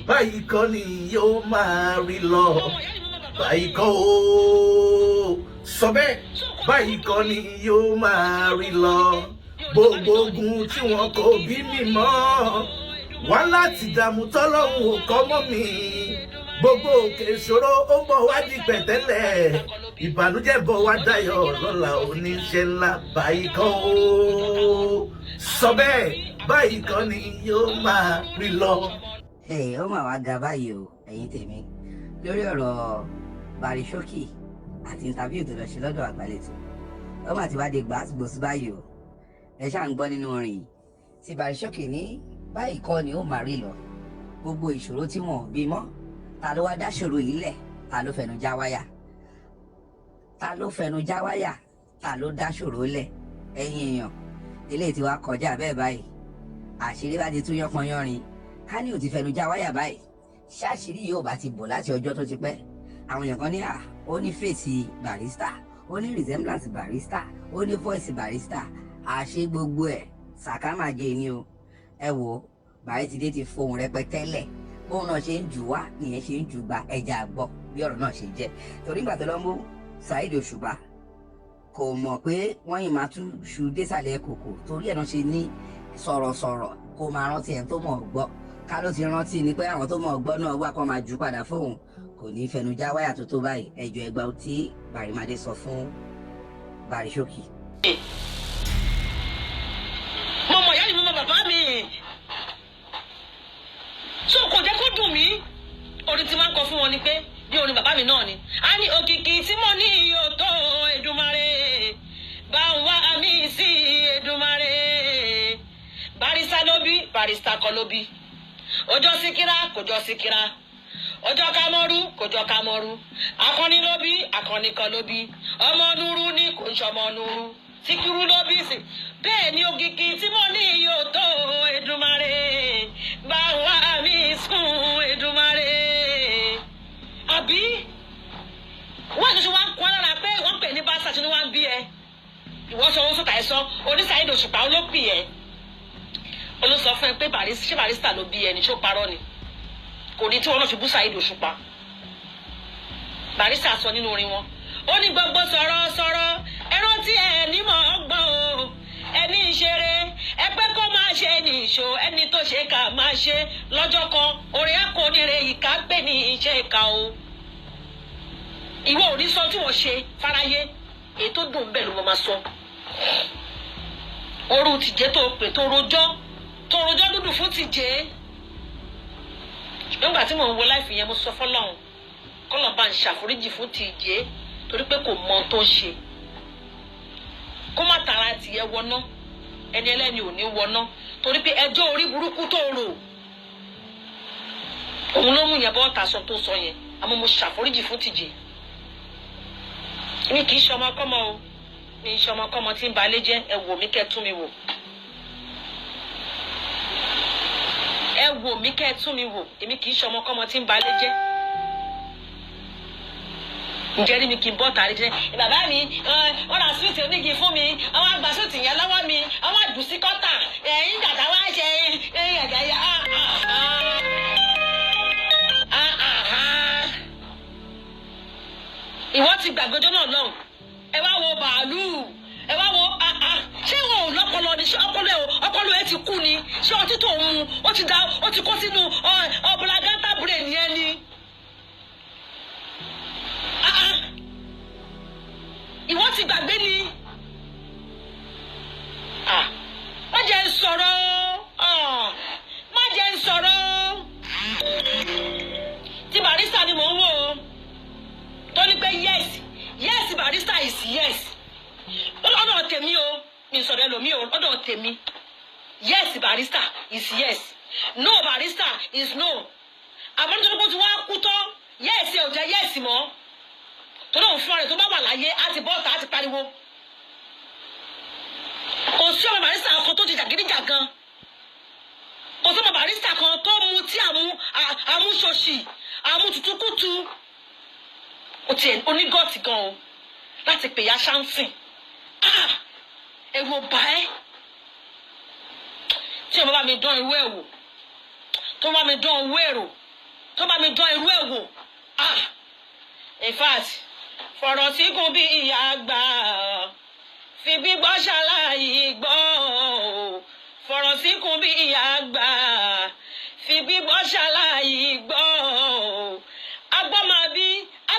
báyìí kọ́ ni yóò máa rí lọ báyìí kọ́ ó sọ bẹ́ẹ̀ báyìí kọ́ ni yóò máa rí lọ gbogbo ogun tí wọn kò bí mi mọ́ wá láti dààmú tọ́lọ́hún ò kọ́ mọ́ mi gbogbo òkè ìṣòro ó bọ̀ wá di pẹ̀tẹ́lẹ̀ ìbànújẹ́ bọ̀ wá dayọ̀ lọ́la oníṣẹ́ ńlá báyìí kọ́ ó sọ bẹ́ẹ̀ báyìí kọ́ ni yóò máa rí lọ. ó mà wá ga báyìí o ẹ̀yin tèmi lórí ọ̀rọ̀ Barry Showkey àti interview tó lọ ṣe lọ́dọ̀ Agbaletu ó mà ti wá di gbàgbọ́sí báyìí o ẹ ṣáà ń gbọ́ nínú orin yìí tí Barry Showkey ní báyìí kọ́ ni ó máa rí lọ gbogbo ìṣòro tí wọn ò bí mọ́ ta ló wá dá ṣòro yìí lẹ̀ ta ló fẹnu já wáyà ta ló fẹnu já wáyà ta ló dá ṣòro lẹ̀ ẹ̀yin èèyàn eléyìí ti wá kọjá bẹ́ẹ̀ báyìí àṣírí bá ti tún yánpọnyánrin ká ní ò ti fẹnu já wáyà báyìí ṣáṣírí yóò bá ti bò láti ọjọ́ tó ti pẹ́ àwọn èèyàn kan ní ó ní fèsì Barrister ó ní resemblance Barrister ó ní voice Barrister àṣé gbogbo ẹ̀ sàkámàjẹ ni o ẹ wò Barrister ti fohùn rẹpẹtẹ lẹ̀ bóun náà ṣe ń jù wá nìyẹn ṣe ń jù gba ẹja àgbọ̀ bí ọ̀rọ̀ náà ṣe jẹ́ torí ìgbà tó lọ mú Saheed Òṣùpá kò mọ̀ pé wọ́n yìí máa tún ṣu désàlẹ̀ kòkò torí ẹ̀ náà ṣe ní sọ̀rọ̀sọ̀rọ̀ kó máa rántí ẹ̀ tó mọ̀ gbọ́ ká ló ti rántí ni pé àwọn tó mọ̀ gbọ́ náà wá kó máa jù padà fóun kò ní fẹnu já wáyà tó tó báyìí ẹjọ́ ẹgbà tí Barry sọ fún Barry Showkey. mo mọ̀ ìyá mi mo mọ̀ bàbá mi so kò jẹ́ kó dùn mí orin tí máa ń kọ fún wọn ni pé bí orin bàbá mi náà ni a ní òkìkí tí mo ní yóò tó Èdùmàrè bá ń wá mi sí Èdùmàrè Barrister ló bí Barrister kọ́ ló bí ọjọ́ Síkírà kò jọ Síkírà ọjọ́ Kámọ́rú kò jọ Kámọ́rú akọni ló bí akọni kan ló bí ọmọ Núrú ní kò ń ṣọmọ Núrú Síkírù ló bí sí bẹ́ẹ̀ ni òkìkí tí mo ní yóò tó Èdùmàrè bá wá mi sùn Èdùmàrè àbí wọ́n ṣe wá ń kọ́ lára pé wọ́n pè ní báṣà tí wọ́n ń bí ẹ ìwọ́n sọ wọ́n sọ̀tà ẹ̀ sọ oníṣàyẹ̀dọ̀ Òṣùpá ló pè ẹ́ olùsọ fún ẹ pé ṣé Barrister ló bí ẹni tí ó parọ́ ni kò ní tí wọn náà fi bú Saheed Òṣùpá Barrister sọ nínú orin wọn ó ní gbogbo sọ̀rọ̀ ẹran tí ẹ ní mọ̀ ọgbọ́n o ẹni ìṣeré ẹgbẹ́ kó máa ṣe ní ìṣó ẹni tó ṣe ká máa ṣe lọ́jọ́ kan orí akọnire ìka gbé ní iṣẹ́ ìka o ìwọ ò ní sọ tí wọ́n ṣe fáráyé èyí tó dùn bẹ́ẹ̀ ló mọ̀ máa sọ orú tìjẹ́ tó pè tó rojọ́ dúdú fún tìjẹ́ nígbà tí mò ń wo láìfì yẹn mo sọ fọ́lọ́run kọ́lọ̀ bá ń ṣàforíjì fún tìjẹ́ torí pé kò mọ ohun tó ń ṣe kó má tara tìyẹ wọná ẹni ẹlẹ́ni ò ní wọná torí pé ẹjọ́ orí burúkú tó rò òun ló mú yẹn bọ́ ọ̀tà sọ tó sọ yẹn àmọ́ mo ṣàforíjì fún tìjẹ́ mi kì í ṣe ọmọkọ́mọ o mi í ṣe ọmọkọ́mọ tí ń ba ilé jẹ́ ẹ wò mí kẹ́ tún mi wò ẹ wò mí kẹ́ tún mi wò èmi kì í ṣe ọmọkọ́mọ tí ń ba ilé jẹ́ ǹjẹ́ rí mi kì í bọ́ tàrí jẹ́ bàbá mi wọ́n ra súwìtì onígi fún mi àwọn àgbà súwìtì yẹn lọ́wọ́ mi àwọn àdùsí kọ́tà ẹ̀yìn dàda wá ṣe ẹ̀yìn ẹ̀dá yá ìwọ ti gbàgbọ́jọ́ náà lọ́hùn ẹ wá wo bàálù ẹ wá wo ṣé wọn ò lọ́pọlọ ni ṣé ọpọlọ ẹ ti kú ni ṣé ọtí tó ń mu ó ti kó sínú ọbùlagátà brain yẹn ni. ìwọ ti gbàgbé ni má jẹ́ ń sọ̀rọ̀ má jẹ́ ń sọ̀rọ̀ tí Barrister ni mò ń wò ó tó ní pé yes Barrister is yes lọ́dọ̀ tèmi o mi sọ̀rọ̀ ẹlòmíì o lọ́dọ̀ tèmi yes Barrister is yes no Barrister is no àmọ́ nítorí pé ó ti wá kú tán yes ẹ ò jẹ́ yes mọ́ tó náà fún ọ̀rẹ́ tó bá wà láyé á ti bọ́ọ̀tà á ti pariwo kò sí ọmọ Barrister kan tó ti jàgídíjàgan kò sí ọmọ Barrister kan tó mu tí àmúṣoṣì àmútutukutu ó ti onígọ́ọ̀tì gan o láti pè ya ṣáǹsìn ẹ̀rù ọba ẹ̀ tí ọmọ bá mi dán irú ẹ̀ wò tó bá mi dán owó èrò tó bá mi dán irú ẹ̀ wò in fact fọ̀rọ̀ síkùn bí ìyá àgbà fi gbígbọ́ ṣàlàyé gbọ́ fọ̀rọ̀ síkùn bí ìyá àgbà fi gbígbọ́ ṣàlàyé gbọ́ agbọ́ máa bí wọ́n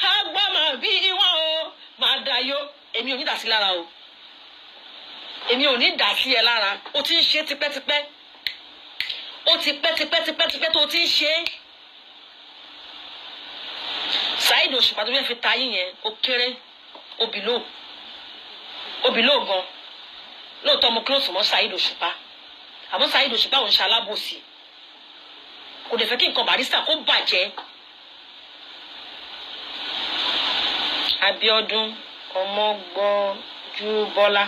agbọ́ máa bí wọ́n o máa dayó èmi ò ní dà sí lára o èmi ò ní dà sí ẹ lára o ti ń ṣe tipẹ́tipẹ́ ó ti pẹ́ tó ti ń ṣe é Saheed Òṣùpá tó fẹ́ fi ta yín yẹn ó kéré obìlò gan lóòótọ́ mo close mọ́ Saheed Òṣùpá àmọ́ Saheed Òṣùpá òun ṣe alábòsí kò dẹ̀ fẹ́ kí nǹkan Barrister kó bàjẹ́. Abíọ́dún Ọmọgbọ́njúbọ́lá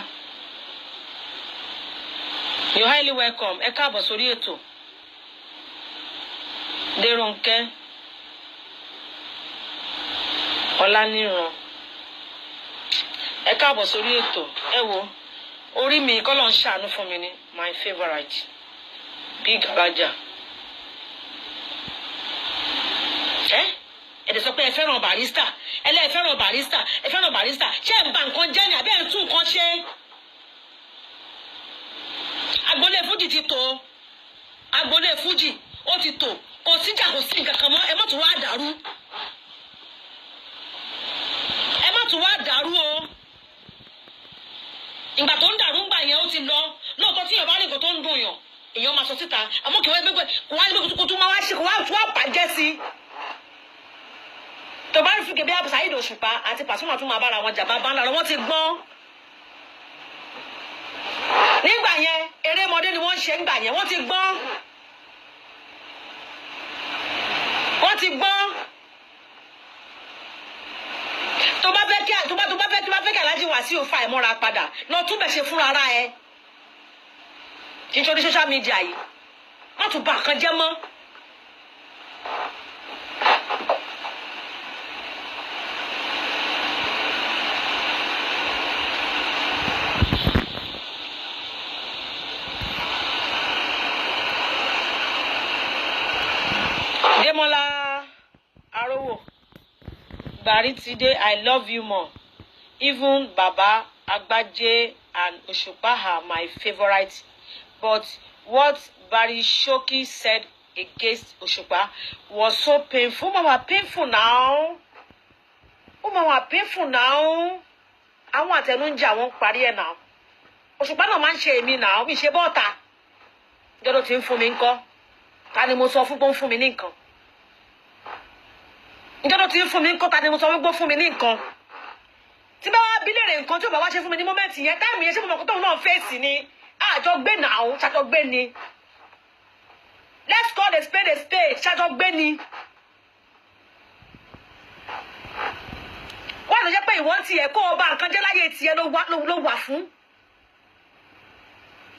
you're highly welcome ẹ káàbọ̀ sórí ètò. Dérónkẹ́ Ọláníran ẹ káàbọ̀ sórí ètò. Ẹ wo orí mi kọ́lọ̀ ń ṣàánú fún mi ní my favourite big alaja. Ẹ̀dẹ̀ sọ pé ẹ fẹ́ràn Barrister ẹ fẹ́ràn Barrister ṣé ẹ̀ ń ba nǹkan jẹ́ ni àbí ẹ̀ ń tún nǹkan ṣe. Agbolé Fuji ti tò Agbolé Fuji ó ti tò kò síjà kò sí nǹkan kan mọ́ ẹ má tún wá dàrú o ìgbà tó ń dàrú ńgbà yẹn ó ti lọ lóòótọ́ tí èèyàn bá ní nǹkan tó ń dùn yàn èèyàn máa sọ síta àmọ́ kí wọ́n gbé kó wá ní kó tún máa wá ṣe kó wá bàjẹ́ sí i tó bá rí fún kébí Saheed Òṣùpá àti Pasuma tún máa bára wọn jà bá ńlá wọn ti gbọ́n nígbà yẹn erémọdé ni wọ́n ń ṣe ńgbà yẹn wọ́n ti gbọ́n tó bá fẹ́ kí Alhaji Wasiu fa ìmọ́ra padà lọ túbẹ̀ ṣe fúnra ara ẹ nítorí social media yìí má tún bà kan jẹ́ mọ́. Demola Arowo Baritide, I love you more. Even Baba, Agbaje, and Òṣùpá are my favorite. But what Showkey said against Òṣùpá was so painful. Mama, painful now. Oh, mama, painful now. I want to know I won't party now. Òṣùpá no man shame me now. Me she bota. Get out in for me, nko. Tani mo sọ fún pé fún mi ní nǹkan. Ǹjẹ́ tí ń fún mi nǹkan tani mo sọ wípé fún mi ní nǹkan. Tí bá wá bí léèrè nǹkan tí ó bá wá ṣe fún mi ní mọ́mẹ́ǹtì yẹn táìmù yẹn ṣé mo mọ̀ kó tóun náà fèsì ni àjọ gbé náà ṣàjọ gbé ni. Let's call a spade ṣàjọ gbé ni. Wọ́n lọ jẹ́ pé ìwọ́n tiẹ̀ kó o bá nǹkan jẹ́ láyé tiẹ̀ ló wà fún.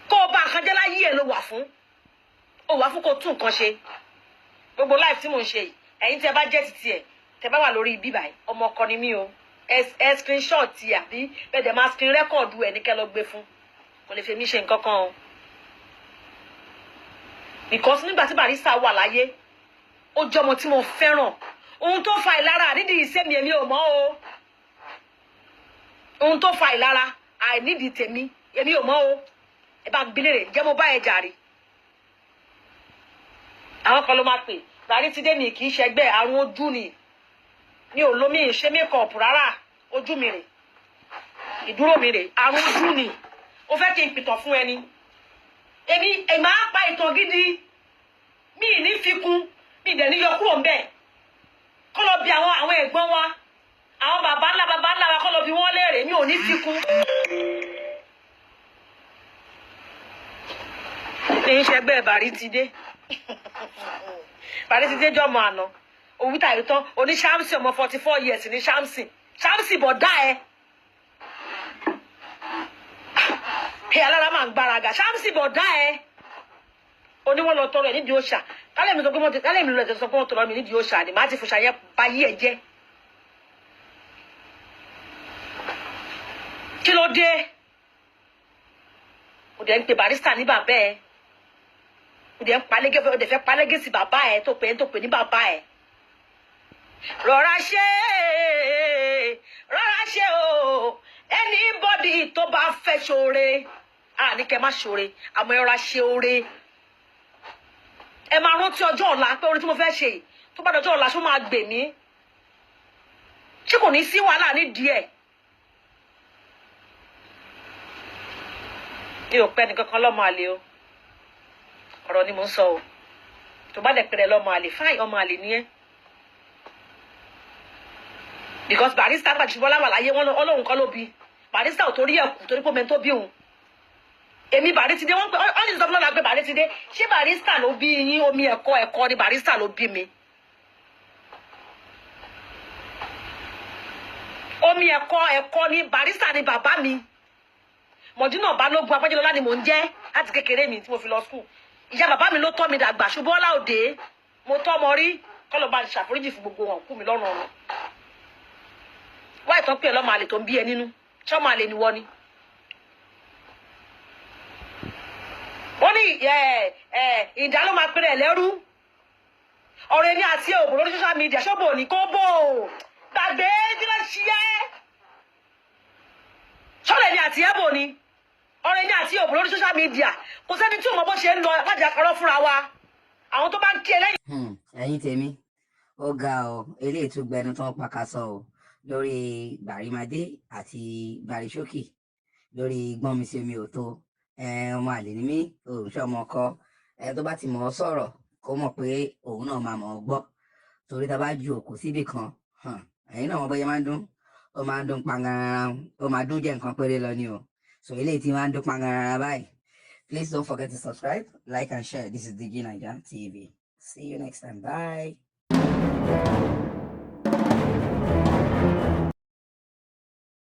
Kó o bá nǹkan jẹ́ láyé ẹ̀ ló wà fún. Ó wà fún kó tún nǹkan ṣe. Gbogbo life tí mò ń ṣe yìí ẹ̀yin tí ẹ bá jẹ́ titi ẹ̀ tẹ bá wà lórí ibi báyìí ọmọ ọkọ ni mí o ẹ screenshot ti àbí bẹ́ẹ̀ dẹ̀ máa screen record ẹ̀ ní kẹ́ lọ gbé fún kò lè fi mí ṣe nǹkan kan o. Because nígbà tí Barrister wà láyé ó jẹ́ ọmọ tí mo fẹ́ràn ohun tó fa ìlara ànídìí ìsẹ́mi èmi ò mọ̀ o ohun tó fa ìlara àìnídìí tèmi èmi ò mọ̀ o ẹ bá ń bilére jẹ́ mo bá ẹ jàre. Àwọn kan ló máa pè Baritide mi kì í ṣẹgbẹ́ àrùn ojú ni mi ò lómi ṣe mékọ̀ọ̀pù rárá ojú mi rè ìdúró mi rè àrùn ojú ni ó fẹ́ kí n pìtàn fún ẹni èmi máa pa ìtàn gidi mi ní fikún mi dẹ̀ ní yọ kúrò ńbẹ̀ kọ́ lọ bí àwọn ẹ̀gbọ́n wa àwọn bàbá ńlá wa kọ́ lọ bí wọ́n léèrè mi ò ní fikún. ní ṣẹgbẹ́ Baritide Baritide jọmọ àná òwú tàyè tán oní Shamsi ọmọ 44 years ní Shamsi bọ̀dá ẹ alára máa ń gbáraga Shamsi bọ̀dá ẹ oníwọ́n lọ tọrọ ẹ nídìí òòṣà kálẹ̀ mi lọ sọ pé wọ́n tọrọ mi nídìí òòṣà ni màá ti fòṣà yẹn ba yí ẹ jẹ́ kí ló dé kò dẹ̀ ń pe Barrister ní bàbá ẹ ìdẹ̀ ń palẹ́gẹ́ fẹ́ ọdẹ fẹ́ palẹ́gẹ́ sí bàbá ẹ̀ tó pè ní bàbá ẹ̀. rọra ṣe o anybody tó bá fẹ́ ṣoore ní kẹ́ má ṣoore àmọ́ rọra ṣe oore. ẹ máa rántí ọjọ́ ọ̀la pé orin tí mo fẹ́ ṣe tó bá dọjọ́ ọ̀la ṣó máa gbè mí ṣé kò ní sí wàhálà nídìí ẹ̀. mi ò pẹ́ nìkankan lọ́mọ àlè o ọ̀rọ̀ ni mò ń sọ o tó bá dẹ̀ pẹ̀rẹ̀ lọ́mọ àlè fáì ọmọ àlè ni ẹ́. because Barrister gbàjú Bọ́lá wà láyé wọn Ọlọ́run kọ́ ló bí Barrister ò torí ẹ̀kú torí pé omi tó bí òun. èmi Barrister wọ́n pẹ́ ọ́n ní sọ́kúnlọ́lá pé Barrister ṣé Barrister ló bí yín omi ẹ̀kọ́ ni Barrister ló bí mi. omi ẹ̀kọ́ ni Barrister ni bàbá mi. Mọ̀dínà Balógun Apájẹ́lọ́lá ni mò ń jẹ́ láti kékeré mi tí mo fi lọ skul. Ìyá bàbá mi ló tọ́ mi dàgbà ṣùgbọ́n Bọ́lá òde mo tọ́ ọmọ rí kọ́lọ̀ bá ṣàforíjì fún gbogbo wọn kú mi lọ́rùn ọ̀run. wá ìtàn pé ẹ lọ́mọ àlè tó ń bí ẹ nínú ṣé ọmọ àlè ni wọ́n ni. wọ́n ní ìdá ló máa pèrè ẹ̀ lẹ́rú. ọ̀rọ̀ ẹni àti òbò lórí social media ṣọ́bò ní kó bò gbàgbé kí ló ṣí ẹ́. ṣọ́ọ̀rọ̀ ẹni àti ẹ̀bò ni ọ̀rọ̀ ẹni àti òbò lórí social media kò sẹ́ni tí ò mọ bó ṣe ń lọ láti àkàrọ̀ fúnra wa àwọn tó bá ń kí ẹ lẹ́yìn. ẹ̀yin tèmi ó ga ọ eléyìí tún gbẹnu tán pàkàṣọ o lórí Bàrímádé àti Bàríṣókì lórí gbọ́n mi sí omi ò tó ọmọ àlè ní mí òòṣẹ́ ọmọ ọkọ tó bá ti mọ̀ ọ́ sọ̀rọ̀ kó mọ̀ pé òun náà máa mọ̀ ọ́ gbọ́ torí tá a bá ju òkú síbì kan ẹ̀yin náà wọ́n bóyá máa ń dún ó máa ń dún pangarara ó máa dún jẹ́ nǹkan péré lọ ni o so eléyìí tí máa ń dún pangarara báyìí. Please don't forget to subscribe, like and share. This is DIGINAIJA TV. See you next time. Bye.